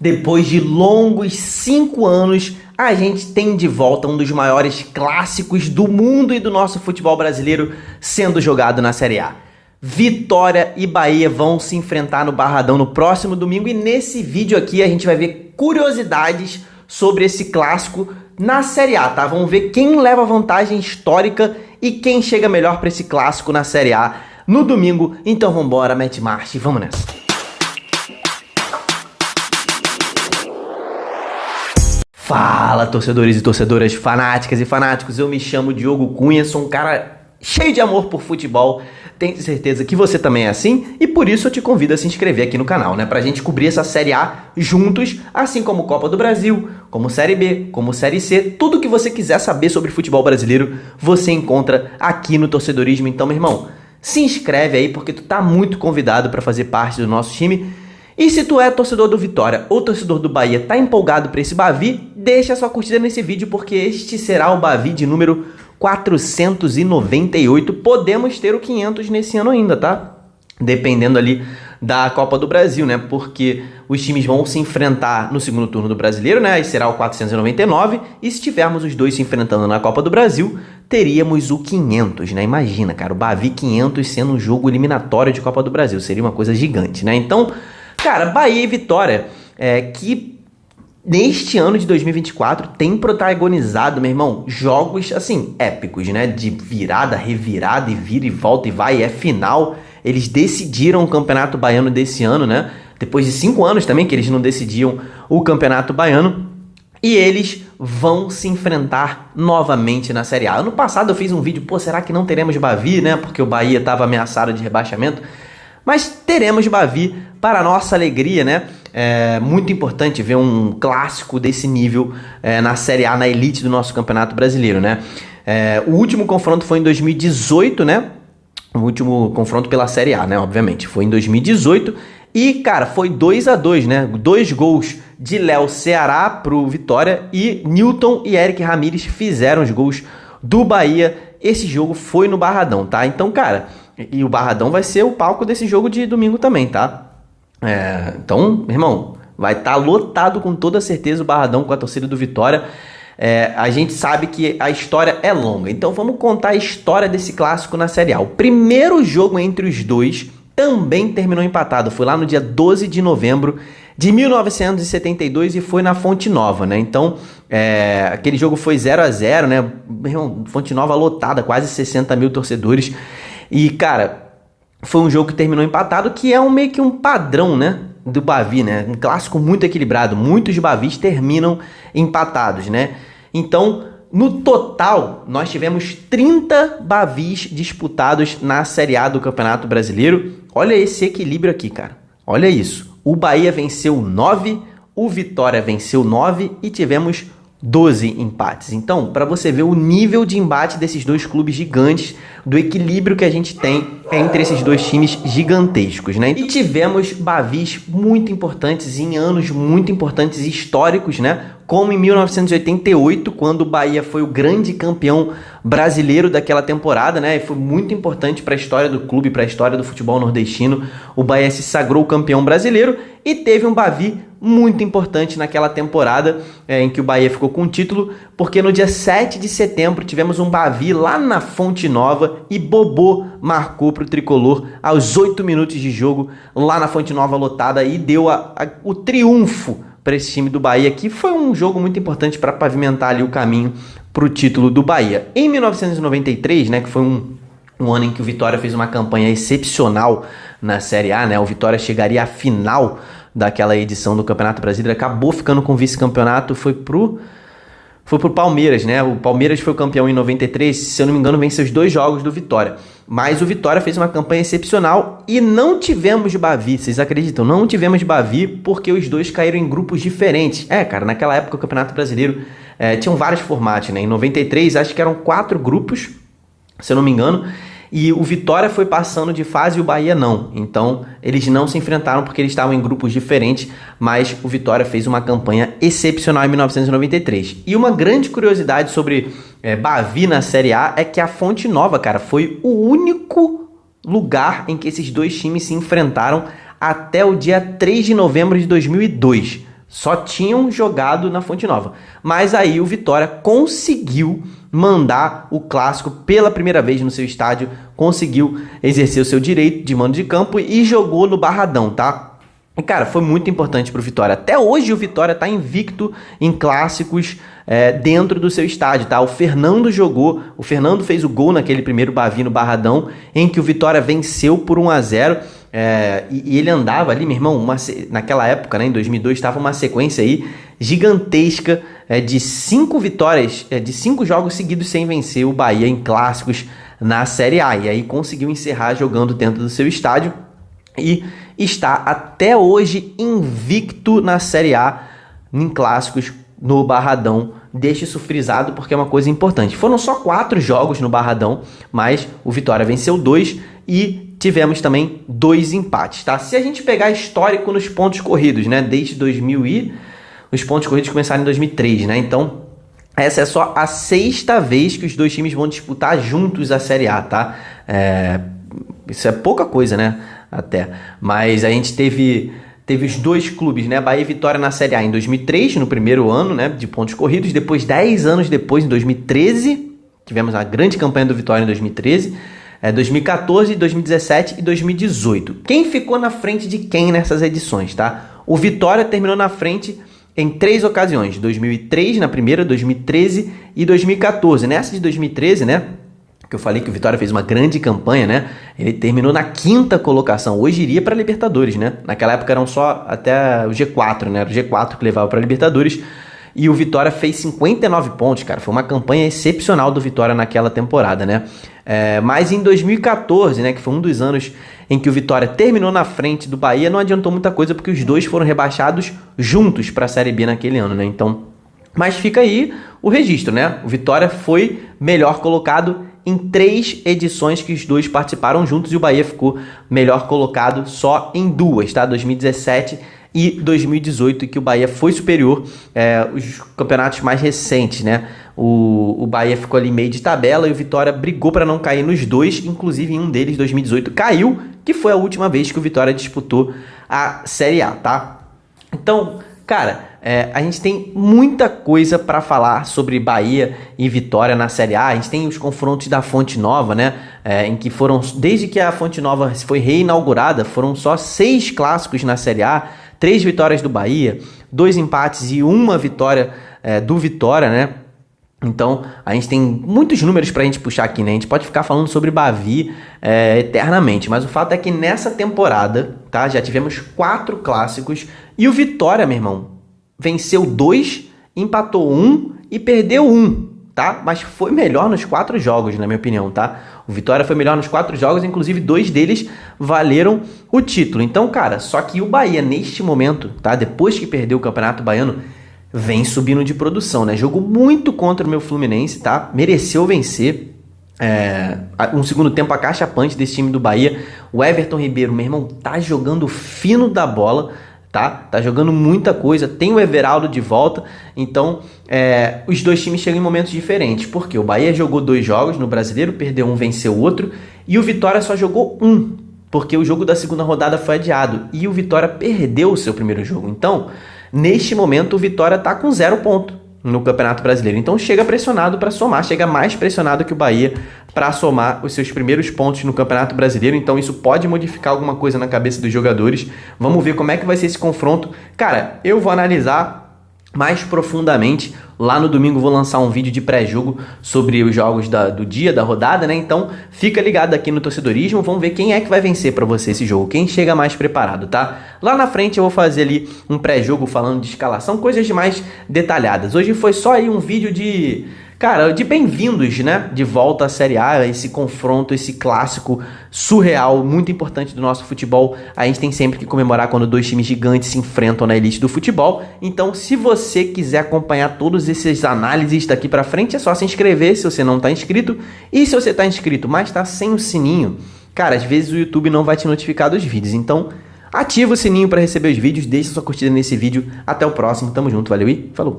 Depois de longos 5 anos, a gente tem de volta um dos maiores clássicos do mundo e do nosso futebol brasileiro sendo jogado na Série A. Vitória e Bahia vão se enfrentar no Barradão no próximo domingo e nesse vídeo aqui a gente vai ver curiosidades sobre esse clássico na Série A, tá? Vamos ver quem leva vantagem histórica e quem chega melhor para esse clássico na Série A no domingo. Então vambora, mete marcha e vamos nessa. Fala, torcedores e torcedoras, fanáticas e fanáticos, eu me chamo Diogo Cunha, sou um cara cheio de amor por futebol, tenho certeza que você também é assim e por isso eu te convido a se inscrever aqui no canal, né? Pra gente cobrir essa Série A juntos, assim como Copa do Brasil, como Série B, como Série C, tudo que você quiser saber sobre futebol brasileiro você encontra aqui no Torcedorismo. Então, meu irmão, se inscreve aí porque tu tá muito convidado para fazer parte do nosso time. E se tu é torcedor do Vitória ou torcedor do Bahia, tá empolgado para esse Bavi, deixa sua curtida nesse vídeo porque este será o Bavi de número 498. Podemos ter o 500 nesse ano ainda, tá? Dependendo ali da Copa do Brasil, né? Porque os times vão se enfrentar no segundo turno do Brasileiro, né? Aí será o 499. E se tivermos os dois se enfrentando na Copa do Brasil, teríamos o 500, né? Imagina, cara, o Bavi 500 sendo um jogo eliminatório de Copa do Brasil. Seria uma coisa gigante, né? Então, cara, Bahia e Vitória, que neste ano de 2024 tem protagonizado, meu irmão, jogos, assim, épicos, né? De virada, revirada e vira e volta e vai, é final. Eles decidiram o Campeonato Baiano desse ano, né? Depois de 5 anos também que eles não decidiam o Campeonato Baiano. E eles vão se enfrentar novamente na Série A. Ano passado eu fiz um vídeo, pô, será que não teremos Bavi, né? Porque o Bahia estava ameaçado de rebaixamento. Mas teremos Bavi para a nossa alegria, né? É muito importante ver um clássico desse nível na Série A, na elite do nosso Campeonato Brasileiro, né? O último confronto foi em 2018, né? O último confronto pela Série A, né? Obviamente, foi em 2018 e, cara, foi 2-2, né? 2 gols de Léo Ceará pro Vitória e Newton e Eric Ramírez fizeram os gols do Bahia. Esse jogo foi no Barradão, tá? Então, cara, e o Barradão vai ser o palco desse jogo de domingo também, tá? Então, meu irmão, vai estar lotado com toda certeza o Barradão com a torcida do Vitória. A gente sabe que a história é longa, então vamos contar a história desse clássico na Série A. O primeiro jogo entre os dois também terminou empatado, foi lá no dia 12 de novembro de 1972 e foi na Fonte Nova, né? Então, aquele jogo foi 0-0, né? Meu irmão, Fonte Nova lotada, quase 60 mil torcedores. E, cara, foi um jogo que terminou empatado, que é meio que um padrão, né, do Bavi, né? Um clássico muito equilibrado. Muitos Bavis terminam empatados, né? Então, no total, nós tivemos 30 Bavis disputados na Série A do Campeonato Brasileiro. Olha esse equilíbrio aqui, cara. Olha isso. O Bahia venceu 9, o Vitória venceu 9 e tivemos 12 empates. Então, para você ver o nível de embate desses dois clubes gigantes, do equilíbrio que a gente tem entre esses dois times gigantescos, né? E tivemos Bavis muito importantes em anos muito importantes e históricos, né? Como em 1988, quando o Bahia foi o grande campeão brasileiro daquela temporada, né? E foi muito importante para a história do clube, para a história do futebol nordestino. O Bahia se sagrou campeão brasileiro e teve um Bavi muito importante naquela temporada em que o Bahia ficou com o título, porque no dia 7 de setembro tivemos um Bavi lá na Fonte Nova e Bobô marcou para o tricolor aos 8 minutos de jogo lá na Fonte Nova lotada e deu o triunfo para esse time do Bahia, que foi um jogo muito importante para pavimentar ali o caminho para o título do Bahia. Em 1993, né, que foi um ano em que o Vitória fez uma campanha excepcional na Série A, né? O Vitória chegaria à final daquela edição do Campeonato Brasileiro, acabou ficando com o vice-campeonato, foi pro Palmeiras, né? O Palmeiras foi o campeão em 93, se eu não me engano, venceu os 2 jogos do Vitória. Mas o Vitória fez uma campanha excepcional e não tivemos Bavi, vocês acreditam? Não tivemos Bavi porque os dois caíram em grupos diferentes. Cara, naquela época o Campeonato Brasileiro tinham vários formatos, né? Em 93, acho que eram 4 grupos, se eu não me engano, e o Vitória foi passando de fase e o Bahia não. Então, eles não se enfrentaram porque eles estavam em grupos diferentes, mas o Vitória fez uma campanha excepcional em 1993. E uma grande curiosidade sobre Bavi na Série A é que a Fonte Nova, cara, foi o único lugar em que esses dois times se enfrentaram até o dia 3 de novembro de 2002. Só tinham jogado na Fonte Nova. Mas aí o Vitória conseguiu mandar o clássico pela primeira vez no seu estádio, conseguiu exercer o seu direito de mando de campo e jogou no Barradão, tá? E, cara, foi muito importante pro Vitória. Até hoje o Vitória tá invicto em clássicos dentro do seu estádio, tá? O Fernando fez o gol naquele primeiro Bavi no Barradão, em que o Vitória venceu por 1-0. E ele andava ali, meu irmão, naquela época, né, em 2002, estava uma sequência aí gigantesca de 5 vitórias, de 5 jogos seguidos sem vencer o Bahia em clássicos na Série A. E aí conseguiu encerrar jogando dentro do seu estádio e está até hoje invicto na Série A em clássicos no Barradão. Deixa isso frisado porque é uma coisa importante. Foram só 4 jogos no Barradão, mas o Vitória venceu 2 e tivemos também 2 empates, tá? Se a gente pegar histórico nos pontos corridos, né, desde 2000 os pontos corridos começaram em 2003, né? Então, essa é só a 6ª vez que os dois times vão disputar juntos a Série A, tá? Isso é pouca coisa, né? Até. Mas a gente teve os dois clubes, né? Bahia e Vitória na Série A em 2003, no primeiro ano, né, de pontos corridos. Depois, 10 anos depois, em 2013, tivemos a grande campanha do Vitória em 2013. 2014, 2017 e 2018. Quem ficou na frente de quem nessas edições, tá? O Vitória terminou na frente em 3 ocasiões. 2003 na primeira, 2013 e 2014. Nessa de 2013, né, que eu falei que o Vitória fez uma grande campanha, né? Ele terminou na 5ª colocação. Hoje iria para a Libertadores, né? Naquela época eram só até o G4, né? Era o G4 que levava para a Libertadores. E o Vitória fez 59 pontos, cara. Foi uma campanha excepcional do Vitória naquela temporada, né? Mas em 2014, né, que foi um dos anos em que o Vitória terminou na frente do Bahia, não adiantou muita coisa porque os dois foram rebaixados juntos para a Série B naquele ano, né? Então, mas fica aí o registro, né? O Vitória foi melhor colocado em 3 edições que os dois participaram juntos e o Bahia ficou melhor colocado só em 2, tá? 2017 e 2018, que o Bahia foi superior, os campeonatos mais recentes, né? O Bahia ficou ali meio de tabela e o Vitória brigou para não cair nos dois, inclusive em um deles, 2018, caiu, que foi a última vez que o Vitória disputou a Série A, tá? Então, cara, a gente tem muita coisa para falar sobre Bahia e Vitória na Série A. A gente tem os confrontos da Fonte Nova, né? Em que foram, desde que a Fonte Nova foi reinaugurada, foram só 6 clássicos na Série A, 3 vitórias do Bahia, 2 empates e 1 vitória do Vitória, né? Então, a gente tem muitos números pra gente puxar aqui, né? A gente pode ficar falando sobre Bavi eternamente, mas o fato é que nessa temporada, tá? Já tivemos 4 clássicos e o Vitória, meu irmão, venceu 2, empatou 1 e perdeu 1, tá? Mas foi melhor nos 4 jogos, na minha opinião, tá? O Vitória foi melhor nos 4 jogos, inclusive 2 deles valeram o título. Então, cara, só que o Bahia, neste momento, tá? Depois que perdeu o Campeonato Baiano, vem subindo de produção, né? Jogou muito contra o meu Fluminense, tá? Mereceu vencer. Um segundo tempo acachapante desse time do Bahia. O Everton Ribeiro, meu irmão, tá jogando fino da bola, tá? Tá jogando muita coisa. Tem o Everaldo de volta. Então, os dois times chegam em momentos diferentes. Porque o Bahia jogou 2 jogos no Brasileiro, perdeu um, venceu o outro. E o Vitória só jogou 1, porque o jogo da segunda rodada foi adiado. E o Vitória perdeu o seu primeiro jogo. Então, neste momento, o Vitória está com 0 ponto no Campeonato Brasileiro. Então chega pressionado para somar, chega mais pressionado que o Bahia para somar os seus primeiros pontos no Campeonato Brasileiro. Então isso pode modificar alguma coisa na cabeça dos jogadores. Vamos ver como é que vai ser esse confronto. Cara, eu vou analisar mais profundamente. Lá no domingo vou lançar um vídeo de pré-jogo sobre os jogos do dia, da rodada, né? Então fica ligado aqui no Torcedorismo, vamos ver quem é que vai vencer pra você esse jogo, quem chega mais preparado, tá? Lá na frente eu vou fazer ali um pré-jogo falando de escalação, coisas mais detalhadas. Hoje foi só aí um vídeo de bem-vindos, né? De volta à Série A, esse confronto, esse clássico surreal, muito importante do nosso futebol. A gente tem sempre que comemorar quando 2 times gigantes se enfrentam na elite do futebol. Então, se você quiser acompanhar todos esses análises daqui pra frente, é só se inscrever se você não tá inscrito. E se você tá inscrito, mas tá sem o sininho, cara, às vezes o YouTube não vai te notificar dos vídeos. Então, ativa o sininho para receber os vídeos, deixa sua curtida nesse vídeo. Até o próximo, tamo junto, valeu e falou!